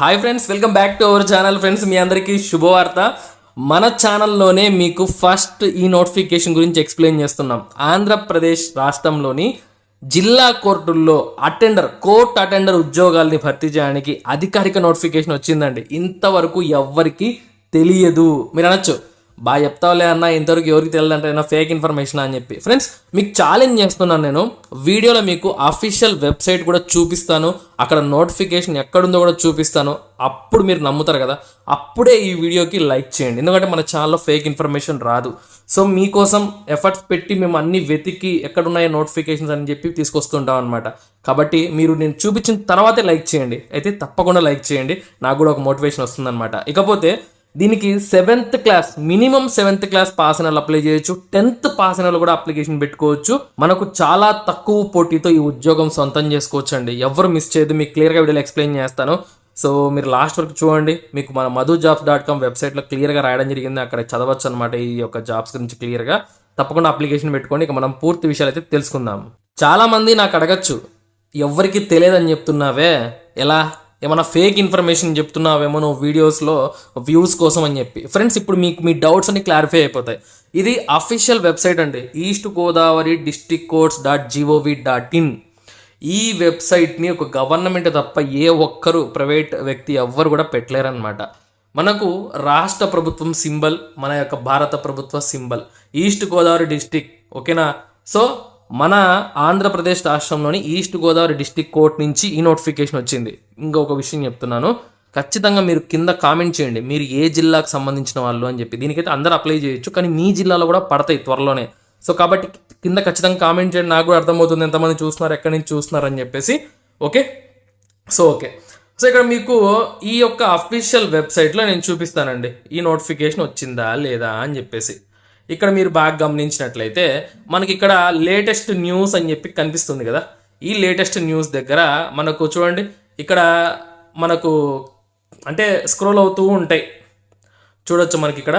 Hi friends, welcome back to our channel. Friends, మీ అందరికీ శుభవార్త. మన ఛానల్లోనే మీకు ఫస్ట్ ఈ నోటిఫికేషన్ గురించి ఎక్స్ప్లెయిన్ చేస్తున్నాం. ఆంధ్రప్రదేశ్ రాష్ట్రంలోని జిల్లా కోర్టుల్లో కోర్ట్ అటెండర్ ఉద్యోగాల్ని భర్తీ చేయడానికి అధికారిక నోటిఫికేషన్ వచ్చిందండి. ఇంతవరకు ఎవ్వరికి తెలియదు. మీరు అనొచ్చు, బాగా చెప్తావులే అన్న, ఇంతవరకు ఎవరికి తెలియదంటే ఏమైనా ఫేక్ ఇన్ఫర్మేషన్ అని చెప్పి. ఫ్రెండ్స్, మీకు ఛాలెంజ్ చేస్తున్నాను. నేను వీడియోలో మీకు అఫీషియల్ వెబ్సైట్ కూడా చూపిస్తాను, అక్కడ నోటిఫికేషన్ ఎక్కడుందో కూడా చూపిస్తాను. అప్పుడు మీరు నమ్ముతారు కదా, అప్పుడే ఈ వీడియోకి లైక్ చేయండి. ఎందుకంటే మన ఛానల్లో ఫేక్ ఇన్ఫర్మేషన్ రాదు. సో మీకోసం ఎఫర్ట్స్ పెట్టి మేము అన్ని వెతికి ఎక్కడున్నాయో నోటిఫికేషన్స్ అని చెప్పి తీసుకొస్తుంటాం అనమాట. కాబట్టి మీరు నేను చూపించిన తర్వాతే లైక్ చేయండి. అయితే తప్పకుండా లైక్ చేయండి, నాకు కూడా ఒక మోటివేషన్ వస్తుందన్నమాట. ఇకపోతే దీనికి మినిమం సెవెంత్ క్లాస్ పాస్ అయిన వాళ్ళు అప్లై చేయొచ్చు, 10th పాస్ అయిన వాళ్ళు కూడా అప్లికేషన్ పెట్టుకోవచ్చు. మనకు చాలా తక్కువ పోటీతో ఈ ఉద్యోగం సొంతం చేసుకోవచ్చు అండి. ఎవరు మిస్ చేయదు, మీకు క్లియర్గా వీడియోలో ఎక్స్ప్లెయిన్ చేస్తాను. సో మీరు లాస్ట్ వరకు చూడండి. మీకు మన madhujobs.com వెబ్సైట్లో క్లియర్గా రాయడం జరిగింది, అక్కడ చదవచ్చు అనమాట ఈ యొక్క జాబ్స్ గురించి క్లియర్గా. తప్పకుండా అప్లికేషన్ పెట్టుకోండి. ఇక మనం పూర్తి విషయాలు అయితే తెలుసుకుందాం. చాలామంది నాకు అడగచ్చు, ఎవరికి తెలియదని చెప్తున్నావే, ఎలా ఏమైనా ఫేక్ ఇన్ఫర్మేషన్ చెప్తున్నావేమో నువ్వు వీడియోస్లో వ్యూస్ కోసం అని చెప్పి. ఫ్రెండ్స్, ఇప్పుడు మీకు మీ డౌట్స్ అన్ని క్లారిఫై అయిపోతాయి. ఇది అఫీషియల్ వెబ్సైట్ అండి, eastgodavari.districtcourts.gov.in. ఈ వెబ్సైట్ని ఒక గవర్నమెంట్ తప్ప ఏ ఒక్కరు ప్రైవేట్ వ్యక్తి ఎవ్వరు కూడా పెట్టలేరనమాట. మనకు రాష్ట్ర ప్రభుత్వం సింబల్, మన యొక్క భారత ప్రభుత్వ సింబల్ ఈస్ట్ గోదావరి డిస్టిక్. ఓకేనా? సో మన ఆంధ్రప్రదేశ్ రాష్ట్రంలోని ఈస్ట్ గోదావరి డిస్టిక్ కోర్ట్ నుంచి ఈ నోటిఫికేషన్ వచ్చింది. ఇంకొక విషయం చెప్తున్నాను, ఖచ్చితంగా మీరు కింద కామెంట్ చేయండి మీరు ఏ జిల్లాకు సంబంధించిన వాళ్ళు అని చెప్పి. దీనికైతే అందరూ అప్లై చేయొచ్చు, కానీ మీ జిల్లాలో కూడా పడతాయి త్వరలోనే. సో కాబట్టి కింద ఖచ్చితంగా కామెంట్ చేయండి, నాకు కూడా అర్థమవుతుంది ఎంతమంది చూస్తున్నారు, ఎక్కడి నుంచి చూస్తున్నారు అని చెప్పేసి. ఓకే. సో ఇక్కడ మీకు ఈ యొక్క అఫీషియల్ వెబ్సైట్లో నేను చూపిస్తానండి ఈ నోటిఫికేషన్ వచ్చిందా లేదా అని చెప్పేసి. ఇక్కడ మీరు బాగా గమనించినట్లయితే మనకి ఇక్కడ లేటెస్ట్ న్యూస్ అని చెప్పి కనిపిస్తుంది కదా. ఈ లేటెస్ట్ న్యూస్ దగ్గర మనకు చూడండి, ఇక్కడ మనకు అంటే స్క్రోల్ అవుతూ ఉంటాయి, చూడొచ్చు. మనకి ఇక్కడ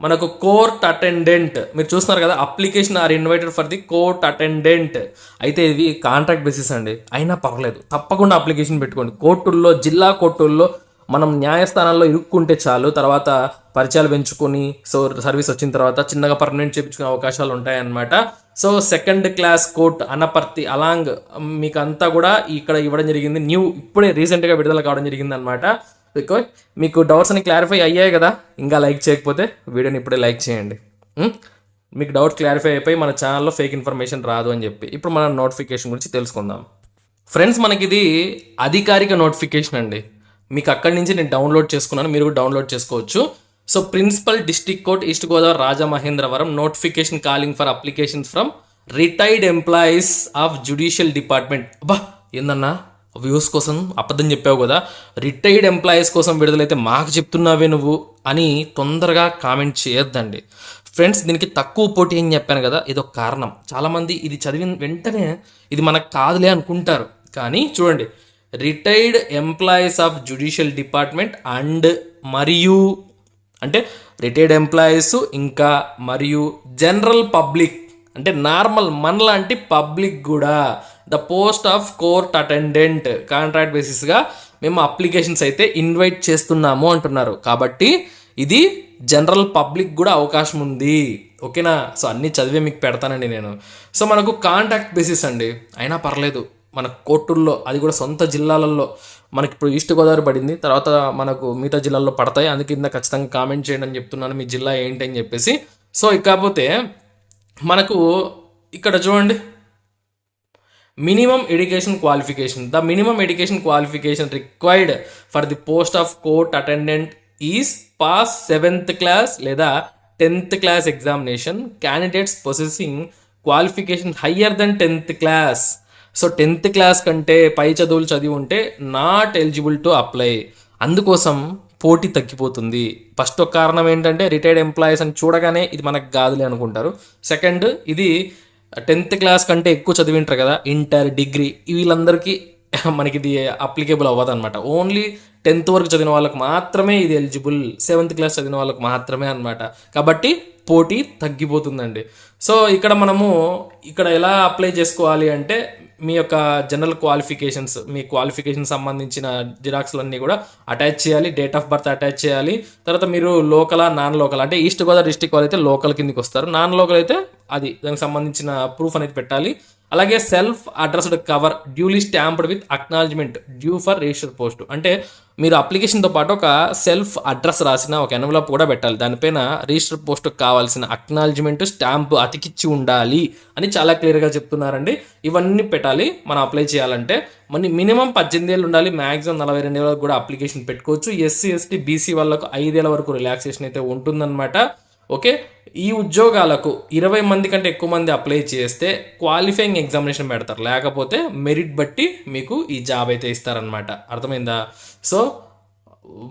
మనకు కోర్ట్ అటెండెంట్ మీరు చూస్తున్నారు కదా, application are invited for the court attendant. అయితే ఇది కాంట్రాక్ట్ బేసిస్ అండి, అయినా పర్లేదు, తప్పకుండా అప్లికేషన్ పెట్టుకోండి. కోర్టుల్లో, జిల్లా కోర్టుల్లో మనం న్యాయస్థానాల్లో ఇరుక్కుంటే చాలు, తర్వాత పరిచయాలు పెంచుకొని సో సర్వీస్ వచ్చిన తర్వాత చిన్నగా పర్మనెంట్ చేయించుకునే అవకాశాలు ఉంటాయన్నమాట. So 2nd class court Anaparthi along మీకు అంతా కూడా ఇక్కడ ఇవ్వడం జరిగింది. ఇప్పుడే రీసెంట్గా విడుదల కావడం జరిగింది అనమాట. మీకు డౌట్స్ అని క్లారిఫై అయ్యాయి కదా, ఇంకా లైక్ చేయకపోతే వీడియోని ఇప్పుడే లైక్ చేయండి. మీకు డౌట్ క్లారిఫై అయిపోయి మన ఛానల్లో ఫేక్ ఇన్ఫర్మేషన్ రాదు అని చెప్పి. ఇప్పుడు మన నోటిఫికేషన్ గురించి తెలుసుకుందాం. ఫ్రెండ్స్, మనకి ఇది అధికారిక నోటిఫికేషన్ అండి. మీకు అక్కడి నుంచి నేను డౌన్లోడ్ చేసుకున్నాను, మీరు కూడా డౌన్లోడ్ చేసుకోవచ్చు. So principal district court east Godavari Rajamahendravaram notification calling for applications from retired employees of judicial department. అబ్బా, ఏందన్నా వ్యూస్ కోసం అబద్ధం చెప్పావు కదా, రిటైర్డ్ ఎంప్లాయీస్ కోసం విడుదలైతే మాకు చెప్తున్నావే నువ్వు అని తొందరగా కామెంట్ చేయొద్దండి. ఫ్రెండ్స్, దీనికి తక్కువ పోటీ అని చెప్పాను కదా, ఇదొక కారణం. చాలామంది ఇది చదివిన వెంటనే ఇది మనకు కాదులే అనుకుంటారు, కానీ చూడండి, retired employees of judicial department and మరియు అంటే రిటైర్డ్ ఎంప్లాయీస్ ఇంకా మరియు జనరల్ పబ్లిక్ అంటే నార్మల్ మనలాంటి పబ్లిక్ కూడా the post of court attendant contract బేసిస్గా మేము అప్లికేషన్స్ అయితే ఇన్వైట్ చేస్తున్నాము అంటున్నారు. కాబట్టి ఇది జనరల్ పబ్లిక్ కూడా అవకాశం ఉంది. ఓకేనా? సో అన్నీ చదివే మీకు పెడతానండి నేను. సో మనకు కాంట్రాక్ట్ బేసిస్ అండి, అయినా పర్లేదు మన కోర్టుల్లో, అది కూడా సొంత జిల్లాలలో. మనకి ఇప్పుడు ఈస్ట్ గోదావరి పడింది, తర్వాత మనకు మిగతా జిల్లాల్లో పడతాయి. అందుకే కింద ఖచ్చితంగా కామెంట్ చేయండి అని చెప్తున్నాను, మీ జిల్లా ఏంటి అని చెప్పేసి. సో ఇకపోతే మనకు ఇక్కడ చూడండి, minimum education qualification. The minimum education qualification required for the post of court attendant is pass 7th class లేదా 10th class examination. Candidates possessing qualification higher than 10th class. So 10th class కంటే పై చదువులు చదివి ఉంటే not eligible to apply. అందుకోసం పోటీ తగ్గిపోతుంది. First ఒక కారణం ఏంటంటే రిటైర్డ్ ఎంప్లాయీస్ అని చూడగానే ఇది మనకు కాదులే అనుకుంటారు. సెకండ్, ఇది 10th క్లాస్ కంటే ఎక్కువ చదివింటారు కదా, ఇంటర్, డిగ్రీ, వీళ్ళందరికీ మనకి ఇది అప్లికేబుల్ అవ్వదు అనమాట. ఓన్లీ 10th వరకు చదివిన వాళ్ళకి మాత్రమే ఇది ఎలిజిబుల్, 7th క్లాస్ చదివిన వాళ్ళకి మాత్రమే అనమాట. కాబట్టి పోటీ తగ్గిపోతుందండి. సో ఇక్కడ మనము ఇక్కడ ఎలా అప్లై చేసుకోవాలి అంటే మీ యొక్క జనరల్ క్వాలిఫికేషన్స్, మీ క్వాలిఫికేషన్ సంబంధించిన జిరాక్స్లు అన్నీ కూడా అటాచ్ చేయాలి. డేట్ ఆఫ్ బర్త్ అటాచ్ చేయాలి. తర్వాత మీరు లోకలా నాన్ లోకల్, అంటే ఈస్ట్ గోదావరి డిస్టిక్ వాళ్ళు అయితే లోకల్ కిందకి వస్తారు, నాన్ లోకల్ అయితే అది దానికి సంబంధించిన ప్రూఫ్ అనేది పెట్టాలి. అలాగే self addressed cover duly stamped with acknowledgement due for register post, అంటే మీరు అప్లికేషన్తో పాటు ఒక సెల్ఫ్ అడ్రస్ రాసిన ఒక ఎన్వలప్ కూడా పెట్టాలి. దానిపైన రిజిస్టర్ పోస్ట్కి కావాల్సిన అక్నాలజ్మెంట్ స్టాంప్ అతికిచ్చి ఉండాలి అని చాలా క్లియర్గా చెప్తున్నారండి. ఇవన్నీ పెట్టాలి మనం అప్లై చేయాలంటే. మినిమం 18 ఏళ్ళు ఉండాలి, మ్యాక్సిమం 42 ఏళ్ళకి కూడా అప్లికేషన్ పెట్టుకోవచ్చు. ఎస్సీ ఎస్టీ బీసీ వాళ్ళకు 5 ఏళ్ళ వరకు రిలాక్సేషన్ అయితే ఉంటుందన్నమాట. ఓకే, ఈ ఉద్యోగాలకు 20 మంది కంటే ఎక్కువ మంది అప్లై చేస్తే క్వాలిఫైయింగ్ ఎగ్జామినేషన్ పెడతారు, లేకపోతే మెరిట్ బట్టి మీకు ఈ జాబ్ అయితే ఇస్తారనమాట. అర్థమైందా? సో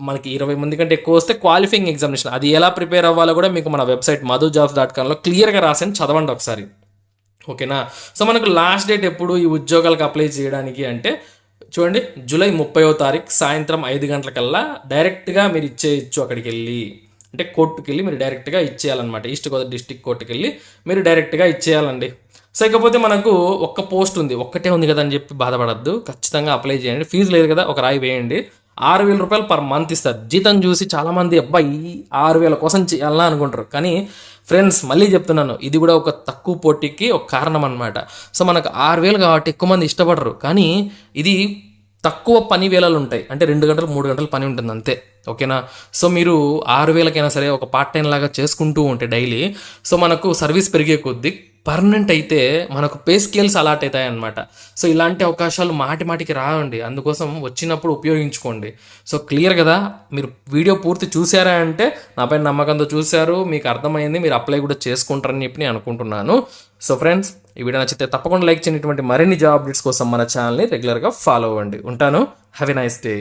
మనకి 20 మంది కంటే ఎక్కువ వస్తే క్వాలిఫైయింగ్ ఎగ్జామినేషన్, అది ఎలా ప్రిపేర్ అవ్వాలో కూడా మీకు మన వెబ్సైట్ madhujobs.comలో క్లియర్గా రాసాను, చదవండి ఒకసారి. ఓకేనా? సో మనకు లాస్ట్ డేట్ ఎప్పుడు ఈ ఉద్యోగాలకు అప్లై చేయడానికి అంటే చూడండి, జూలై 30వ తారీఖు సాయంత్రం 5 గంటలకల్లా డైరెక్ట్గా మీరు ఇచ్చేయచ్చు. అక్కడికి వెళ్ళి అంటే కోర్టుకి వెళ్ళి మీరు డైరెక్ట్గా ఇచ్చేయాలన్నమాట. ఈస్ట్ గోదావరి డిస్టిక్ కోర్టుకి వెళ్ళి మీరు డైరెక్ట్గా ఇచ్చేయాలండి. సో ఇకపోతే మనకు ఒక్క పోస్ట్ ఉంది, ఒక్కటే ఉంది కదా అని చెప్పి బాధపడద్దు, ఖచ్చితంగా అప్లై చేయండి. ఫీజు లేదు కదా, ఒక రాయి వేయండి. 6,000 రూపాయలు పర్ మంత్ ఇస్తారు. జీతం చూసి చాలామంది అబ్బాయి 6,000 కోసం చేయాలా అనుకుంటారు. కానీ ఫ్రెండ్స్ మళ్ళీ చెప్తున్నాను, ఇది కూడా ఒక తక్కువ పోటీకి ఒక కారణం అనమాట. సో మనకు 6,000 కాబట్టి ఎక్కువ మంది ఇష్టపడరు, కానీ ఇది తక్కువ పని వేళలు ఉంటాయి, అంటే 2 గంటలు 3 గంటలు పని ఉంటుంది అంతే. ఓకేనా? సో మీరు 6,000కైనా సరే ఒక పార్ట్ టైం లాగా చేసుకుంటూ ఉంటే డైలీ, సో మనకు సర్వీస్ పెరిగే కొద్దీ పర్మనెంట్ అయితే మనకు పే స్కేల్స్ అలాట్ అవుతాయి అన్నమాట. సో ఇలాంటి అవకాశాలు మాటికి రావండి, అందుకోసం వచ్చినప్పుడు ఉపయోగించుకోండి. సో క్లియర్ కదా, మీరు వీడియో పూర్తి చూసారా అంటే నాపై నమ్మకంతో చూశారు, మీకు అర్థమైంది, మీరు అప్లై కూడా చేసుకుంటారని చెప్పి నేను అనుకుంటున్నాను. సో ఫ్రెండ్స్, ఈ వీడియో నచ్చితే తప్పకుండా లైక్ చేయండి. ఇటువంటి మరిన్ని జాబ్ అప్డేట్స్ కోసం మన ఛానల్ని రెగ్యులర్గా ఫాలో అవ్వండి. ఉంటాను. Have a nice day.